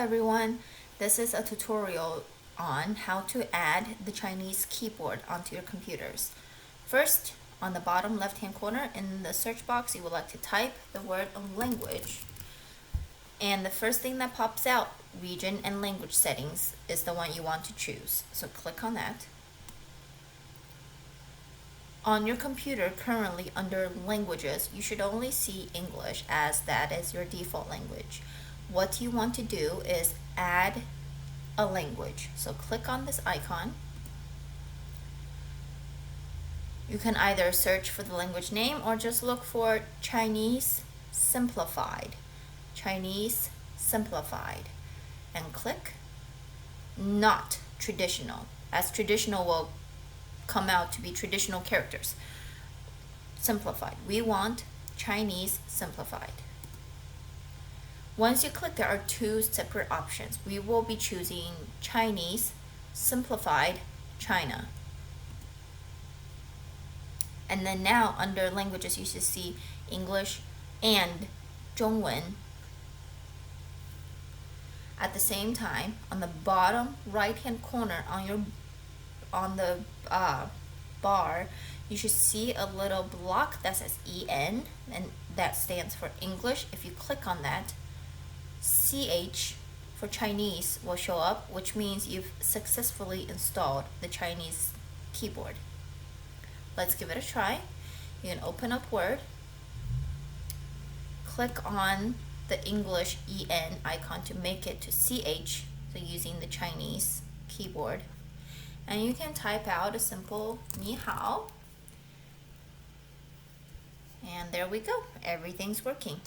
everyone, this is a tutorial on how to add the Chinese keyboard onto your computers. First, on the bottom left hand corner in the search box, you would like to type the word language. And the first thing that pops out, region and language settings, is the one you want to choose. So click on that. On your computer currently under languages, you should only see English as that is your default language. What you want to do is add a language. So click on this icon. You can either search for the language name or just look for Chinese Simplified. Chinese Simplified. And click Not Traditional, as traditional will come out to be traditional characters. Simplified. We want Chinese Simplified. Once you click, there are two separate options. We will be choosing Chinese Simplified China. And then now under languages, you should see English and 中文. At the same time, on the bottom right hand corner on the bar, you should see a little block that says EN, and that stands for English. If you click on that, CH for Chinese will show up, which means you've successfully installed the Chinese keyboard. Let's give it a try. You can open up Word, click on the English EN icon to make it to CH, so using the Chinese keyboard. And you can type out a simple 你好. And there we go. Everything's working.